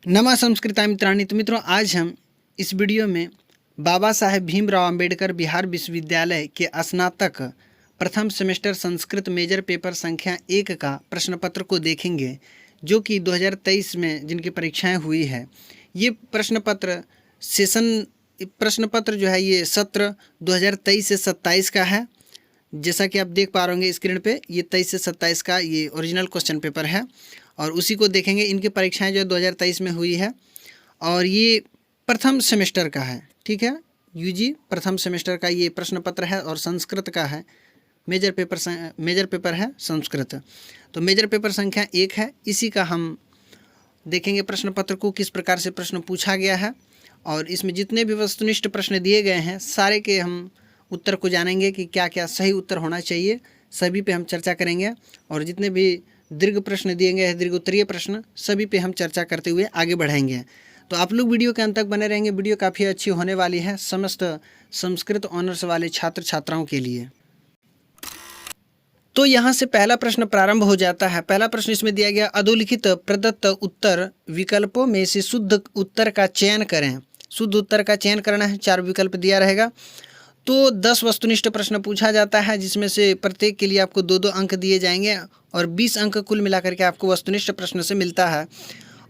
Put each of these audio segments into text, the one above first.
नमा संस्कृता मित्राणि। तो मित्रों, आज हम इस वीडियो में बाबा साहेब भीमराव अंबेडकर बिहार विश्वविद्यालय के स्नातक प्रथम सेमेस्टर संस्कृत मेजर पेपर संख्या 1 का प्रश्न पत्र को देखेंगे, जो कि 2023 में जिनकी परीक्षाएं हुई है। ये प्रश्न पत्र जो है ये सत्र 2023 से 27 का है। जैसा कि आप देख पा रहे होंगे स्क्रीन पे, ये 23 से 27 का ये ओरिजिनल क्वेश्चन पेपर है और उसी को देखेंगे। इनकी परीक्षाएं जो 2023 में हुई है और ये प्रथम सेमेस्टर का है। ठीक है, यूजी प्रथम सेमेस्टर का ये प्रश्न पत्र है और संस्कृत का है। मेजर पेपर है संस्कृत। तो मेजर पेपर संख्या 1 है, इसी का हम देखेंगे प्रश्न पत्र को किस प्रकार से प्रश्न पूछा गया है। और इसमें जितने भी वस्तुनिष्ठ प्रश्न दिए गए हैं सारे के हम उत्तर को जानेंगे कि क्या क्या सही उत्तर होना चाहिए, सभी पे हम चर्चा करेंगे। और जितने भी दीर्घ प्रश्न दिए गए हैं, दीर्घ उत्तरीय प्रश्न, सभी पे हम चर्चा करते हुए आगे बढ़ेंगे। तो आप लोग वीडियो के अंत तक बने रहेंगे। वीडियो काफ़ी अच्छी होने वाली है समस्त संस्कृत ऑनर्स वाले छात्र छात्राओं के लिए। तो यहाँ से पहला प्रश्न प्रारंभ हो जाता है। पहला प्रश्न इसमें दिया गया, अधोलिखित प्रदत्त उत्तर विकल्पों में से शुद्ध उत्तर का चयन करें। शुद्ध उत्तर का चयन करना है, 4 विकल्प दिया रहेगा। तो 10 वस्तुनिष्ठ प्रश्न पूछा जाता है, जिसमें से प्रत्येक के लिए आपको 2-2 अंक दिए जाएंगे और 20 अंक कुल मिलाकर के आपको वस्तुनिष्ठ प्रश्न से मिलता है।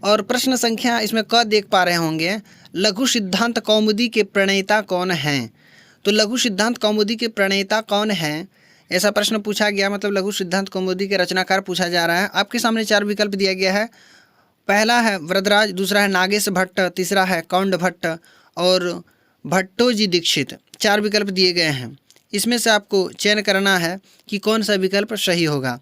और प्रश्न संख्या इसमें क देख पा रहे होंगे, लघु सिद्धांत कौमुदी के प्रणेता कौन हैं। तो लघु सिद्धांत कौमुदी के प्रणेता कौन हैं, ऐसा प्रश्न पूछा गया। मतलब लघु सिद्धांत कौमुदी के रचनाकार पूछा जा रहा है। आपके सामने 4 विकल्प दिया गया है। पहला है वरदराज, दूसरा है नागेश भट्ट, तीसरा है कौंड भट्ट और भट्टोजी दीक्षित। 4 विकल्प दिए गए हैं। इसमें से आपको चयन करना है कि कौन सा विकल्प सही होगा।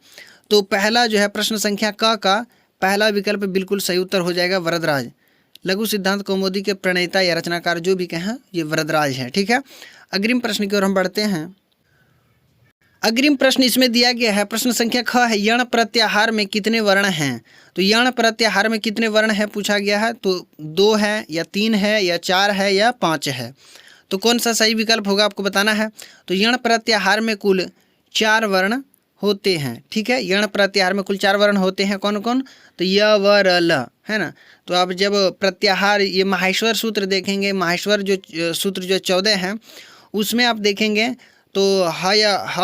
तो पहला जो है प्रश्न संख्या क का पहला विकल्प बिल्कुल सही उत्तर हो जाएगा, वरदराज। लघु सिद्धांत कौमुदी के प्रणेता या रचनाकार जो भी कहें, ये वरदराज है। ठीक है, अग्रिम प्रश्न की ओर हम बढ़ते हैं। अग्रिम प्रश्न इसमें दिया गया है, प्रश्न संख्या ख है, यण प्रत्याहार में कितने वर्ण हैं। तो यण प्रत्याहार में कितने वर्ण है पूछा गया है। तो 2 है या 3 है या 4 है या 5 है। तो कौन सा सही विकल्प होगा आपको बताना है। तो यण प्रत्याहार में कुल 4 वर्ण होते हैं। ठीक है, यण प्रत्याहार में कुल 4 वर्ण होते हैं। कौन कौन, तो य व र ल, है ना। तो आप जब प्रत्याहार ये माहेश्वर सूत्र देखेंगे, माहेश्वर जो सूत्र जो 14 हैं उसमें आप देखेंगे तो ह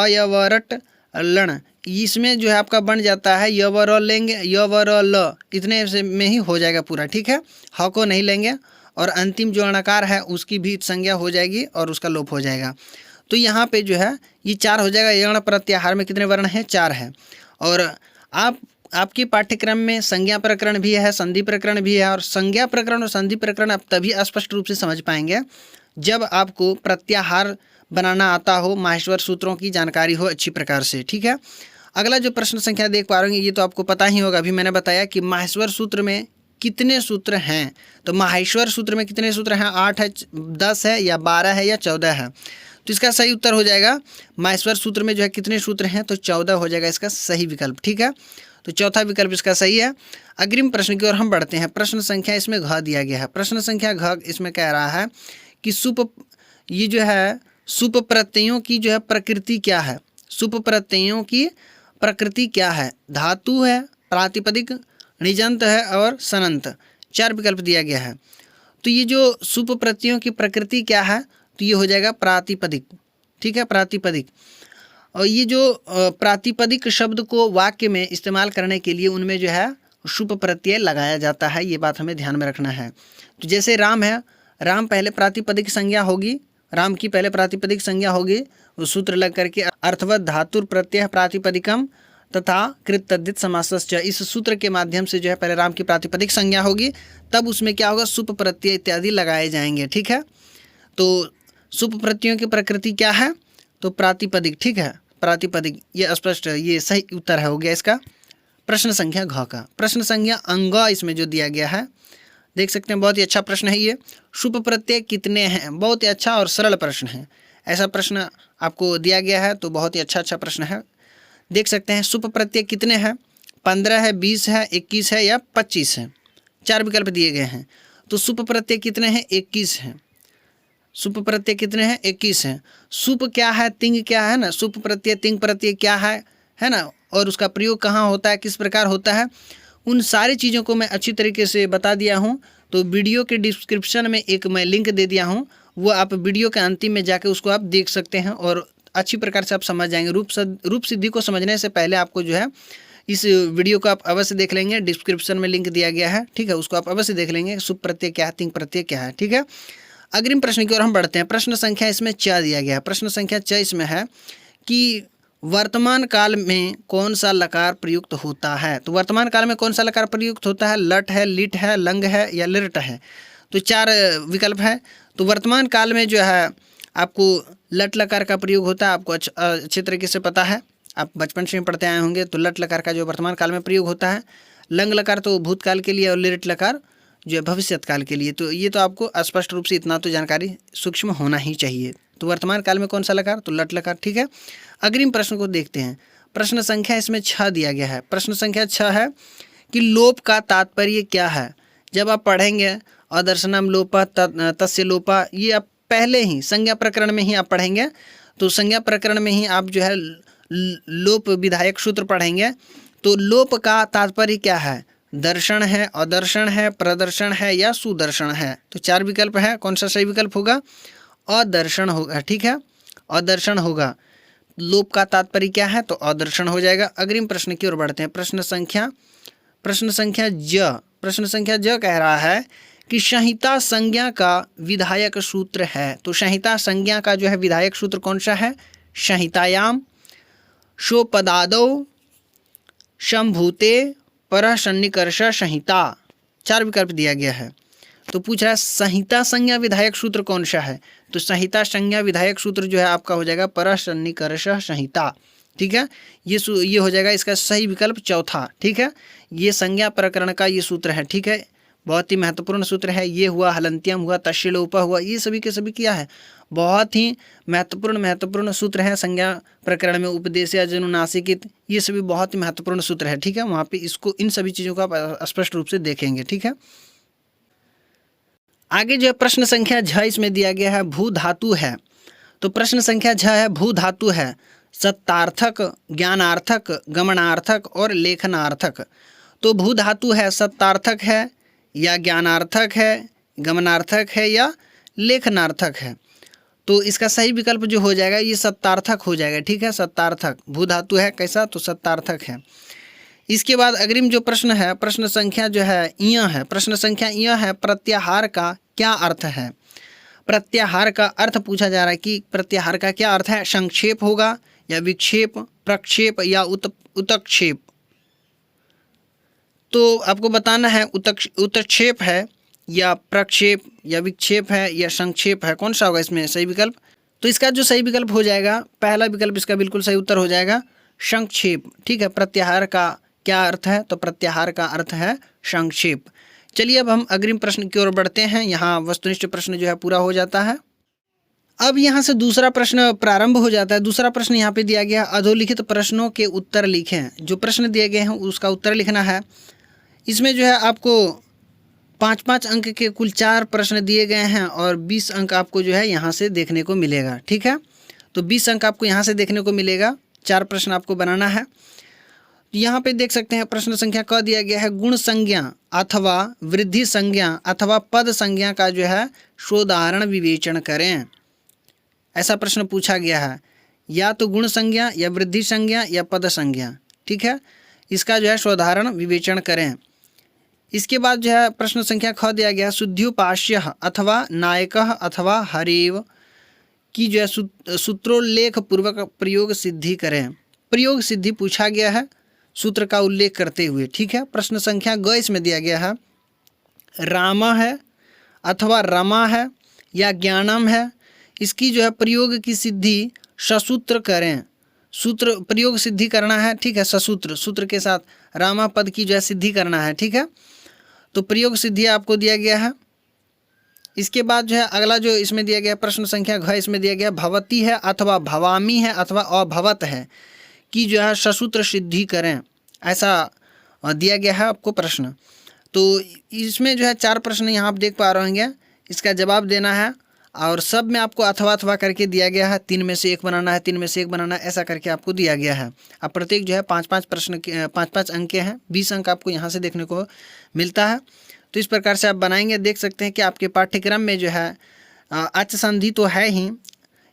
य व रट लण, इसमें जो है आपका बन जाता है य व र लेंगे, य व र ल, इतने से में ही हो जाएगा पूरा। ठीक है, ह को नहीं लेंगे और अंतिम जो अणकार है उसकी भी संज्ञा हो जाएगी और उसका लोप हो जाएगा। तो यहाँ पे जो है ये 4 हो जाएगा। यण प्रत्याहार में कितने वर्ण हैं, 4 है। और आपके पाठ्यक्रम में संज्ञा प्रकरण भी है, संधि प्रकरण भी है। और संज्ञा प्रकरण और संधि प्रकरण आप तभी स्पष्ट रूप से समझ पाएंगे जब आपको प्रत्याहार बनाना आता हो, माहेश्वर सूत्रों की जानकारी हो अच्छी प्रकार से। ठीक है, अगला जो प्रश्न संख्या देख पा रहे हैं ये तो आपको पता ही होगा। अभी मैंने बताया कि माहेश्वर सूत्र में कितने सूत्र हैं। तो माहेश्वर सूत्र में कितने सूत्र हैं, 8 है, 10 है या 12 है या 14 है। तो इसका सही उत्तर हो जाएगा, माहेश्वर सूत्र में जो है कितने सूत्र हैं, तो 14 हो जाएगा इसका सही विकल्प। ठीक है, तो चौथा विकल्प इसका सही है। अग्रिम प्रश्न की ओर हम बढ़ते हैं। प्रश्न संख्या इसमें घ दिया गया है। प्रश्न संख्या घ इसमें कह रहा है कि ये जो है सुप प्रत्ययों की जो है प्रकृति क्या है। सुप प्रत्ययों की प्रकृति क्या है, धातु है, प्रातिपदिक, णिजंत है और सनंत। 4 विकल्प दिया गया है। तो ये जो सुप प्रत्ययों की प्रकृति क्या है, तो ये हो जाएगा प्रातिपदिक। ठीक है, प्रातिपदिक। और ये जो प्रातिपदिक शब्द को वाक्य में इस्तेमाल करने के लिए उनमें जो है शुप प्रत्यय लगाया जाता है, ये बात हमें ध्यान में रखना है। तो जैसे राम है, राम पहले प्रातिपदिक संज्ञा होगी, राम की पहले प्रातिपदिक संज्ञा होगी, उस सूत्र लग करके अर्थवत धातुर प्रत्यय प्रातिपदिकम तथा कृत तद्धित समासश्च, इस सूत्र के माध्यम से जो है पहले राम की प्रातिपदिक संज्ञा होगी, तब उसमें क्या होगा, सुप प्रत्यय इत्यादि लगाए जाएंगे। ठीक है, तो सुप प्रत्ययों की प्रकृति क्या है, तो प्रातिपदिक। ठीक है, प्रातिपदिक, ये स्पष्ट, ये सही उत्तर है हो गया इसका प्रश्न संख्या घ का। प्रश्न संख्या अंग इसमें जो दिया गया है देख सकते हैं, बहुत ही अच्छा प्रश्न है ये। शुभ प्रत्यय कितने हैं, बहुत ही अच्छा और सरल प्रश्न है। ऐसा प्रश्न आपको दिया गया है तो बहुत ही अच्छा प्रश्न है। देख सकते हैं शुभ प्रत्यय कितने हैं, 15 है, 20 है, 21 है या 25 है। 4 विकल्प दिए गए हैं। तो शुभ प्रत्यय कितने हैं, 21 हैं। शुभ प्रत्यय कितने हैं, 21 हैं। शुभ क्या है, तिंग क्या है ना, शुभ प्रत्यय तिंग प्रत्यय क्या है ना, और उसका प्रयोग कहाँ होता है, किस प्रकार होता है, उन सारी चीज़ों को मैं अच्छी तरीके से बता दिया हूँ। तो वीडियो के डिस्क्रिप्शन में एक मैं लिंक दे दिया हूँ, वो आप वीडियो के अंतिम में जाके उसको आप देख सकते हैं और अच्छी प्रकार से आप समझ जाएंगे। रूप सिद्धि को समझने से पहले आपको जो है इस वीडियो को आप अवश्य देख लेंगे, डिस्क्रिप्शन में लिंक दिया गया है, ठीक है, उसको आप अवश्य देख लेंगे। शुभ प्रत्यय क्या है, तिंग प्रत्यय क्या है, ठीक है। अग्रिम प्रश्न की ओर हम बढ़ते हैं। प्रश्न संख्या इसमें 6 दिया गया है। प्रश्न संख्या 6 इसमें है कि वर्तमान काल में कौन सा लकार प्रयुक्त होता है। तो वर्तमान काल में कौन सा लकार प्रयुक्त होता है? लट है, लिट है, लंग है या लिरट है। तो 4 विकल्प है। तो वर्तमान काल में जो है आपको लट लकार का प्रयोग होता है, आपको अच्छे तरीके से पता है, आप बचपन से ही पढ़ते आए होंगे। तो लट लकार का जो वर्तमान काल में प्रयोग होता है, लंग लकार तो भूतकाल के लिए और लिरट लकार जो है भविष्यत काल के लिए। तो ये तो आपको स्पष्ट रूप से इतना तो जानकारी सूक्ष्म होना ही चाहिए। तो वर्तमान काल में कौन सा लकार? तो लट लकार, ठीक है। अग्रिम प्रश्न को देखते हैं। प्रश्न संख्या इसमें 6 दिया गया है। प्रश्न संख्या 6 है कि लोप का तात्पर्य क्या है। जब आप पढ़ेंगे अदर्शनम लोपा तस्य लोपा, ये आप पहले ही संज्ञा प्रकरण में ही आप पढ़ेंगे। तो संज्ञा प्रकरण में ही आप जो है लोप विधायक सूत्र पढ़ेंगे। तो लोप का तात्पर्य क्या है? दर्शन है, अदर्शन है, प्रदर्शन है या सुदर्शन है। तो 4 विकल्प है, कौन सा सही विकल्प होगा? अदर्शन होगा, ठीक है, अदर्शन होगा। लोप का तात्पर्य क्या है? तो अदर्शन हो जाएगा। अग्रिम प्रश्न की ओर बढ़ते हैं। प्रश्न संख्या ज कह रहा है कि संहिता संज्ञा का विधायक सूत्र है। तो संहिता संज्ञा का जो है विधायक सूत्र कौन सा है? संहितायाम शोपदादौ संभूते परः सन्निकर्ष संहिता। 4 विकल्प दिया गया है। तो पूछ रहा है संहिता संज्ञा विधायक सूत्र कौन सा है। तो संहिता संज्ञा विधायक सूत्र जो है आपका हो जाएगा परः सन्निकर्ष संहिता, ठीक है। ये हो जाएगा इसका सही विकल्प चौथा, ठीक है। ये संज्ञा प्रकरण का ये सूत्र है, ठीक है, बहुत ही महत्वपूर्ण सूत्र है। ये हुआ हलंत्यम हुआ, तस्य लोपः हुआ, ये सभी के सभी क्या है? बहुत ही महत्वपूर्ण सूत्र है। संज्ञा प्रकरण में उपदेश या जनुनासिकित, ये सभी बहुत ही महत्वपूर्ण सूत्र है, ठीक है। वहाँ पे इसको इन सभी चीज़ों को आप स्पष्ट रूप से देखेंगे, ठीक है। आगे जो प्रश्न संख्या 6 इसमें दिया गया है भू धातु है। तो प्रश्न संख्या 6 है भू धातु है सत्तार्थक, ज्ञानार्थक, गमनार्थक और लेखनार्थक। तो भू धातु है सत्तार्थक है या ज्ञानार्थक है, गमनार्थक है या लेखनार्थक है। तो इसका सही विकल्प जो हो जाएगा ये सत्तार्थक हो जाएगा, ठीक है, सत्तार्थक। भू धातु है कैसा? तो सत्तार्थक है। इसके बाद अग्रिम जो प्रश्न है, प्रश्न संख्या जो है यह है। प्रश्न संख्या यह है प्रत्याहार का क्या अर्थ है। प्रत्याहार का अर्थ पूछा जा रहा है कि प्रत्याहार का क्या अर्थ है। संक्षेप होगा या विक्षेप, प्रक्षेप या उत्क्षेप। तो आपको बताना है उत्क्षेप है या प्रक्षेप या विक्षेप है या संक्षेप है, कौन सा होगा इसमें सही विकल्प। तो इसका जो सही विकल्प हो जाएगा, पहला विकल्प इसका बिल्कुल सही उत्तर हो जाएगा संक्षेप, ठीक है। प्रत्याहार का क्या अर्थ है? तो प्रत्याहार का अर्थ है संक्षेप। चलिए अब हम अग्रिम प्रश्न की ओर बढ़ते हैं। यहाँ वस्तुनिष्ठ प्रश्न जो है पूरा हो जाता है। अब यहाँ से दूसरा प्रश्न प्रारंभ हो जाता है। दूसरा प्रश्न यहाँ पे दिया गया अधोलिखित प्रश्नों के उत्तर लिखें। जो प्रश्न दिए गए हैं उसका उत्तर लिखना है। इसमें जो है आपको 5-5 अंक के कुल 4 प्रश्न दिए गए हैं और 20 अंक आपको जो है यहाँ से देखने को मिलेगा, ठीक है। तो 20 अंक आपको यहाँ से देखने को मिलेगा। 4 प्रश्न आपको बनाना है। यहाँ पे देख सकते हैं प्रश्न संख्या क दिया गया है गुण संज्ञा अथवा वृद्धि संज्ञा अथवा पद संज्ञा का जो है सोदाहरण विवेचन करें। ऐसा प्रश्न पूछा गया है, या तो गुण संज्ञा या वृद्धि संज्ञा या पद संज्ञा, ठीक है। इसका जो है सोदाहरण विवेचन करें। इसके बाद जो है प्रश्न संख्या ख दिया गया शुद्ध्युपास्य अथवा नायकः अथवा हरेव की जो है सूत्रोल्लेख पूर्वक प्रयोग सिद्धि करें। प्रयोग सिद्धि पूछा गया है सूत्र का उल्लेख करते हुए, ठीक है। प्रश्न संख्या ग इसमें दिया गया है रामा है अथवा रमा है या ज्ञानम है। इसकी जो है प्रयोग की सिद्धि ससूत्र करें। सूत्र प्रयोग सिद्धि करना है, ठीक है, ससूत्र सूत्र के साथ रामा पद की जो है सिद्धि करना है, ठीक है। तो प्रयोग सिद्धि आपको दिया गया है। इसके बाद जो है अगला जो इसमें दिया गया प्रश्न संख्या घ इसमें दिया गया भवती है अथवा भवामी है अथवा अभवत है कि जो है ससूत्र सिद्धि करें। ऐसा दिया गया है आपको प्रश्न। तो इसमें जो है 4 प्रश्न यहाँ आप देख पा रहे होंगे। इसका जवाब देना है और सब में आपको अथवा अथवा करके दिया गया है, 3 में से 1 बनाना है, 3 में से 1 बनाना है, ऐसा करके आपको दिया गया है। अब प्रत्येक जो है 5-5 प्रश्न के 5-5 अंक के हैं, 20 अंक आपको यहाँ से देखने को मिलता है। तो इस प्रकार से आप बनाएंगे। देख सकते हैं कि आपके पाठ्यक्रम में जो है अच संधि तो है ही,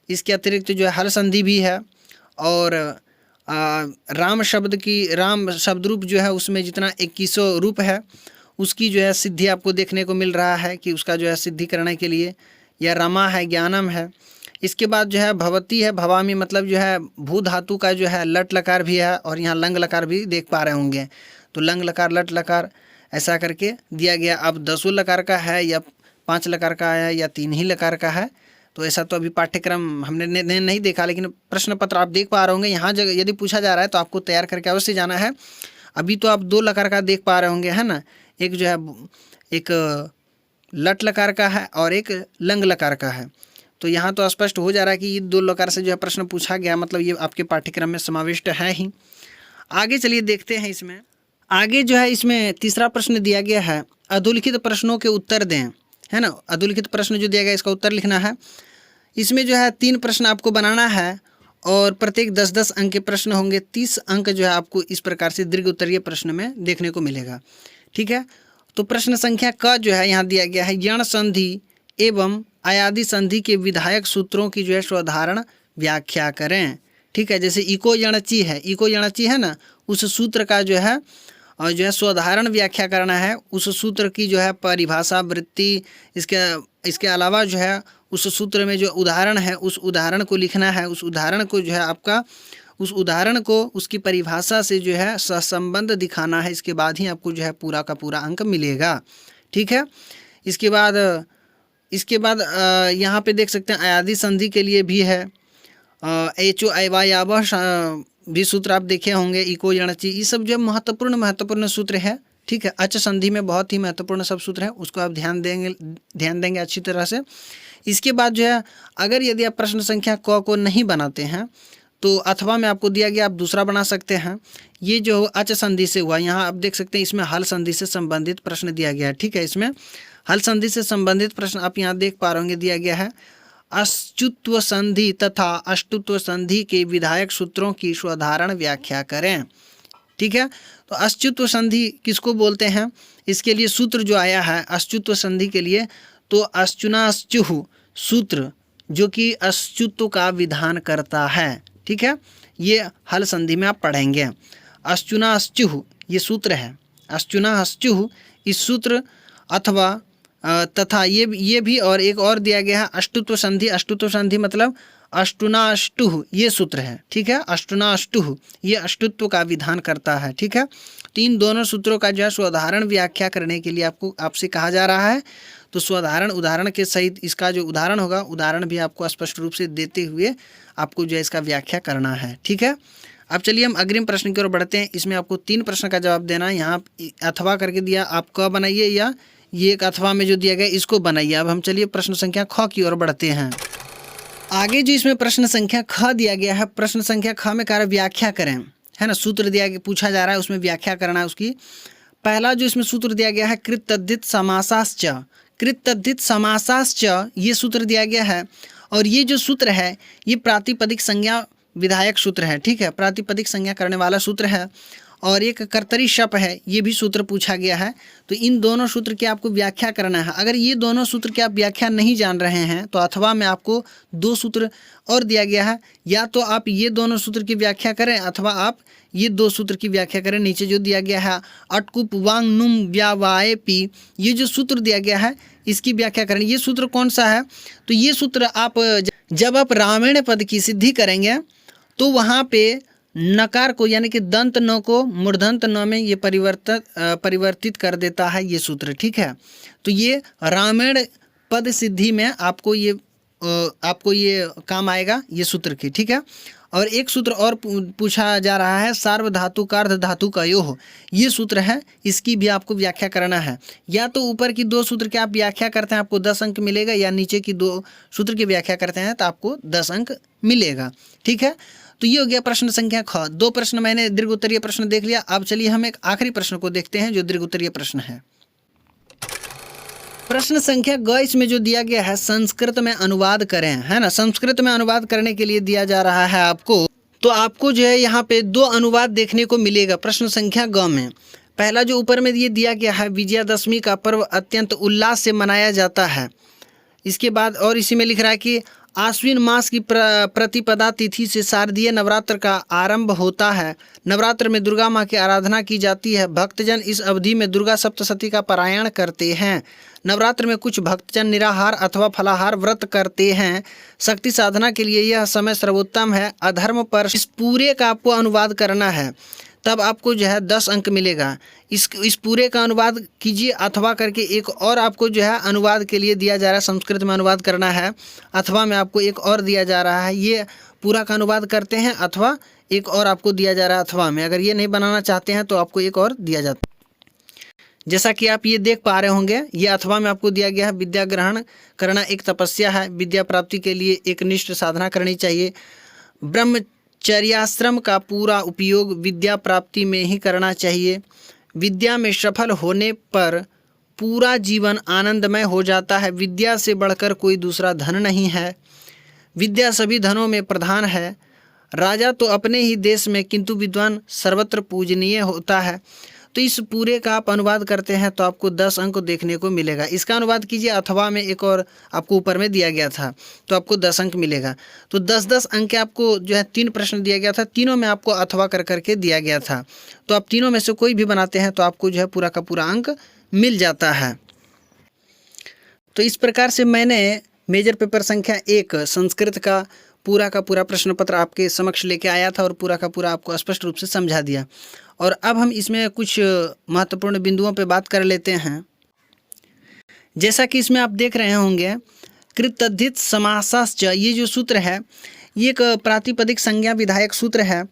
इसके अतिरिक्त जो है हल संधि भी है, और राम शब्द रूप जो है उसमें जितना 2100 रूप है उसकी जो है सिद्धि आपको देखने को मिल रहा है कि उसका जो है सिद्धि करने के लिए, या रमा है, ज्ञानम है। इसके बाद जो है भवती है, भवामी मतलब जो है भू धातु का जो है लट लकार भी है, और यहाँ लंग लकार भी देख पा रहे होंगे। तो लंग लकार लट लकार ऐसा करके दिया गया। अब 10 लकार का है या 5 लकार का है या 3 ही लकार का है, तो ऐसा तो अभी पाठ्यक्रम हमने नहीं देखा, लेकिन प्रश्न पत्र आप देख पा रहे होंगे। यहाँ जगह यदि पूछा जा रहा है तो आपको तैयार करके अवश्य जाना है। अभी तो आप 2 लकार का देख पा रहे होंगे, है ना। एक जो है एक लट लकार का है और एक लंग लकार का है। तो यहाँ तो स्पष्ट हो जा रहा है कि ये 2 लकार से जो है प्रश्न पूछा गया, मतलब ये आपके पाठ्यक्रम में समाविष्ट है ही। आगे चलिए देखते हैं। इसमें आगे जो है इसमें तीसरा प्रश्न दिया गया है, अधोलिखित प्रश्नों के उत्तर दें, है ना। अधोलिखित प्रश्न जो दिया गया इसका उत्तर लिखना है। इसमें जो है 3 प्रश्न आपको बनाना है, और प्रत्येक 10-10 अंक के प्रश्न होंगे। 30 अंक जो है आपको इस प्रकार से दीर्घ उत्तरीय प्रश्न में देखने को मिलेगा, ठीक है। तो प्रश्न संख्या क जो है यहाँ दिया गया है, यण संधि एवं अयादि संधि के विधायक सूत्रों की जो है साधारण व्याख्या करें, ठीक है। जैसे इको यणची है ना, उस सूत्र का जो है और जो है साधारण व्याख्या करना है। उस सूत्र की जो है परिभाषा, वृत्ति, इसके अलावा जो है उस सूत्र में जो उदाहरण है उस उदाहरण को लिखना है। उस उदाहरण को जो है आपका उस उदाहरण को उसकी परिभाषा से जो है सहसंबंध दिखाना है। इसके बाद ही आपको जो है पूरा का पूरा अंक मिलेगा, ठीक है। इसके बाद यहाँ पे देख सकते हैं अयादि संधि के लिए भी है, एचो अयवायाव भी सूत्र आप देखे होंगे, इको यणची, ये सब जो महत्वपूर्ण सूत्र है, ठीक है। अच संधि में बहुत ही महत्वपूर्ण सब सूत्र है, उसको आप ध्यान देंगे अच्छी तरह से। इसके बाद जो है अगर यदि आप प्रश्न संख्या क को नहीं बनाते हैं तो अथवा में आपको दिया गया, आप दूसरा बना सकते हैं। ये जो अच संधि से हुआ, यहाँ आप देख सकते हैं इसमें हल संधि से संबंधित प्रश्न दिया गया है, ठीक है। इसमें हल संधि से संबंधित प्रश्न आप यहाँ देख पा रहे होंगे, दिया गया है अच्युत्व संधि तथा अष्टुत्व संधि के विधायक सूत्रों की साधारण व्याख्या करें, ठीक है। तो अच्युत्व संधि किसको बोलते हैं, इसके लिए सूत्र जो आया है अच्युत्व संधि के लिए, तो अश्चुनाश्चुः सूत्र जो कि अच्युत्व का विधान करता है, ठीक है। ये हल संधि में आप पढ़ेंगे। अश्चुनाश्चुः ये सूत्र है, अश्चुनाश्चुः इस सूत्र अथवा तथा ये भी, और एक और दिया गया है अष्टुत्व संधि मतलब अष्टुनाष्टुः ये सूत्र है, ठीक है। अष्टुनाष्टुः ये अष्टुत्व का विधान करता है, ठीक है। तो इन दोनों सूत्रों का जो है साधारण व्याख्या करने के लिए आपसे कहा जा रहा है। तो साधारण उदाहरण के सहित इसका जो उदाहरण होगा, उदाहरण भी आपको स्पष्ट रूप से देते हुए आपको जो है इसका व्याख्या करना है, ठीक है। अब चलिए हम अग्रिम प्रश्न की ओर बढ़ते हैं। इसमें आपको 3 प्रश्न का जवाब देना है। यहाँ अथवा करके दिया, आप क बनाइए, या ये एक अथवा में जो दिया गया इसको बनाइए। अब हम चलिए प्रश्न संख्या ख की ओर बढ़ते हैं। आगे जो इसमें प्रश्न संख्या ख दिया गया है, प्रश्न संख्या ख में कार्य व्याख्या करें, है ना। सूत्र दिया गया, पूछा जा रहा है, उसमें व्याख्या करना है उसकी। पहला जो इसमें सूत्र दिया गया है कृत तद्धित समासाश्च, ये सूत्र दिया गया है। और ये जो सूत्र है ये प्रातिपदिक संज्ञा विधायक सूत्र है, ठीक है। प्रातिपदिक संज्ञा करने वाला सूत्र है। और एक कर्तरी शप है, ये भी सूत्र पूछा गया है। तो इन दोनों सूत्र की आपको व्याख्या करना है। अगर ये दोनों सूत्र की आप व्याख्या नहीं जान रहे हैं तो अथवा में आपको 2 सूत्र और दिया गया है, या तो आप ये दोनों सूत्र की व्याख्या करें अथवा आप ये 2 सूत्र की व्याख्या करें। नीचे जो दिया गया है अटकुप वांग नुम व्यावाए पी, ये जो सूत्र दिया गया है इसकी व्याख्या करें। ये सूत्र कौन सा है, तो ये सूत्र आप जब आप रामेण पद की सिद्धि करेंगे तो वहाँ पे नकार को यानी कि दंत न को मूर्धन्त न में ये परिवर्तित कर देता है ये सूत्र, ठीक है। तो ये रामेण पद सिद्धि में आपको ये काम आएगा ये सूत्र की, ठीक है। और एक सूत्र और पूछा जा रहा है सार्वधातु का अर्ध धातु का योह, ये सूत्र है, इसकी भी आपको व्याख्या करना है। या तो ऊपर की 2 सूत्र की आप व्याख्या करते हैं आपको 10 अंक मिलेगा, या नीचे की 2 सूत्र की व्याख्या करते हैं तो आपको 10 अंक मिलेगा, ठीक है। तो ये हो गया प्रश्न संख्या ख। 2 प्रश्न मैंने दीर्घ उत्तरीय प्रश्न देख लिया। अब चलिए हम एक आखिरी प्रश्न को देखते हैं जो दीर्घ उत्तरीय प्रश्न है। प्रश्न संख्या ग इसमें जो दिया गया है संस्कृत में अनुवाद करें, है ना। संस्कृत में अनुवाद करने के लिए दिया जा रहा है आपको, तो आपको जो है यहाँ पे 2 अनुवाद देखने को मिलेगा प्रश्न संख्या ग में। पहला जो ऊपर में ये दिया गया है, विजयादशमी का पर्व अत्यंत उल्लास से मनाया जाता है। इसके बाद और इसी में लिख रहा है कि आश्विन मास की प्रतिपदा तिथि से शारदीय नवरात्र का आरंभ होता है। नवरात्र में दुर्गा माँ की आराधना की जाती है। भक्तजन इस अवधि में दुर्गा सप्तशती का पारायण करते हैं। नवरात्र में कुछ भक्तजन निराहार अथवा फलाहार व्रत करते हैं। शक्ति साधना के लिए यह समय सर्वोत्तम है। अधर्म पर इस पूरे का आपको अनुवाद करना है, तब आपको जो है 10 अंक मिलेगा। इस पूरे का अनुवाद कीजिए अथवा करके एक और आपको जो है अनुवाद के लिए दिया जा रहा है, संस्कृत में अनुवाद करना है, अथवा में आपको एक और दिया जा रहा है। ये पूरा का अनुवाद करते हैं अथवा एक और आपको दिया जा रहा है अथवा में। अगर ये नहीं बनाना चाहते हैं तो आपको एक और दिया जाता है। जैसा कि आप ये देख पा रहे होंगे, ये अथवा में आपको दिया गया है, विद्या ग्रहण करना एक तपस्या है। विद्या प्राप्ति के लिए एक निष्ठ साधना करनी चाहिए। ब्रह्मचर्याश्रम का पूरा उपयोग विद्या प्राप्ति में ही करना चाहिए। विद्या में सफल होने पर पूरा जीवन आनंदमय हो जाता है। विद्या से बढ़कर कोई दूसरा धन नहीं है। विद्या सभी धनों में प्रधान है। राजा तो अपने ही देश में किंतु विद्वान सर्वत्र पूजनीय होता है। तो इस पूरे का आप अनुवाद करते हैं तो आपको 10 अंक देखने को मिलेगा। इसका अनुवाद कीजिए, अथवा में एक और आपको ऊपर में दिया गया था तो आपको 10 अंक मिलेगा। तो 10-10 अंक आपको जो है 3 प्रश्न दिया गया था, तीनों में आपको अथवा कर करके दिया गया था। तो आप तीनों में से कोई भी बनाते हैं तो आपको जो है पूरा का पूरा अंक मिल जाता है। तो इस प्रकार से मैंने मेजर पेपर संख्या 1 संस्कृत का पूरा प्रश्न पत्र आपके समक्ष लेके आया था और पूरा का पूरा आपको स्पष्ट रूप से समझा दिया। और अब हम इसमें कुछ महत्वपूर्ण बिंदुओं पे बात कर लेते हैं। जैसा कि इसमें आप देख रहे होंगे, कृतद्धित समासश्च, ये जो सूत्र है ये एक प्रातिपदिक संज्ञा विधायक सूत्र है।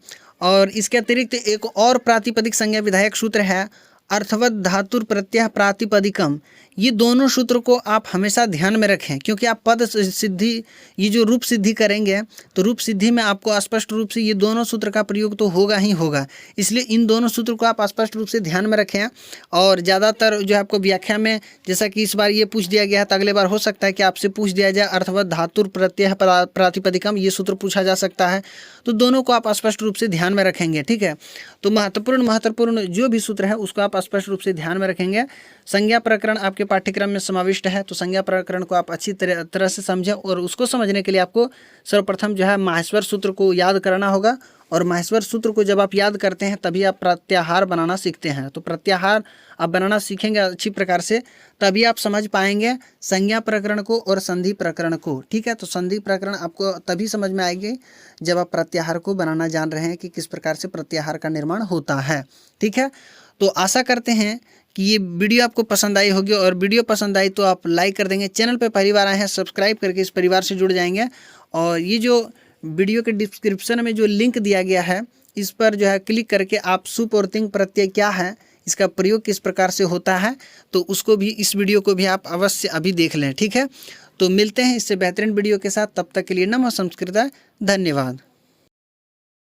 और इसके अतिरिक्त एक और प्रातिपदिक संज्ञा विधायक सूत्र है, अर्थवत धातुर प्रत्यय प्रातिपदिकम। ये दोनों सूत्र को आप हमेशा ध्यान में रखें, क्योंकि आप पद सिद्धि, ये जो रूप सिद्धि करेंगे तो रूप सिद्धि में आपको स्पष्ट रूप से ये दोनों सूत्र का प्रयोग तो होगा ही होगा। इसलिए इन दोनों सूत्र को आप स्पष्ट रूप से ध्यान में रखें। और ज़्यादातर जो है आपको व्याख्या में, जैसा कि इस बार ये पूछ दिया गया है तो अगले बार हो सकता है कि आपसे पूछ दिया जाए अर्थवत धातुर प्रत्यय प्रातिपदिकम, ये सूत्र पूछा जा सकता है। तो दोनों को आप स्पष्ट रूप से ध्यान में रखेंगे, ठीक है। तो महत्वपूर्ण जो भी सूत्र है उसको आप स्पष्ट रूप से ध्यान में रखेंगे। संज्ञा प्रकरण आपके पाठ्यक्रम में समाविष्ट है, तो संज्ञा प्रकरण को आप अच्छी तरह से समझें। और उसको समझने के लिए आपको सर्वप्रथम जो है माहेश्वर सूत्र को याद करना होगा। और माहेश्वर सूत्र को जब आप याद करते हैं तभी आप प्रत्याहार बनाना सीखते हैं। तो प्रत्याहार आप बनाना सीखेंगे अच्छी प्रकार से, तभी आप समझ पाएंगे संज्ञा प्रकरण को और संधि प्रकरण को, ठीक है। तो संधि प्रकरण आपको तभी समझ में आएगी जब आप प्रत्याहार को बनाना जान रहे हैं कि किस प्रकार से प्रत्याहार का निर्माण होता है, ठीक है। तो आशा करते हैं कि ये वीडियो आपको पसंद आई होगी, और वीडियो पसंद आई तो आप लाइक कर देंगे। चैनल पे पहली बार आए हैं सब्सक्राइब करके इस परिवार से जुड़ जाएंगे। और ये जो वीडियो के डिस्क्रिप्शन में जो लिंक दिया गया है इस पर जो है क्लिक करके आप सुपौर्तिंग प्रत्यय क्या है, इसका प्रयोग किस प्रकार से होता है, तो उसको भी, इस वीडियो को भी आप अवश्य अभी देख लें, ठीक है। तो मिलते हैं इससे बेहतरीन वीडियो के साथ, तब तक के लिए नमः संस्कृत, धन्यवाद।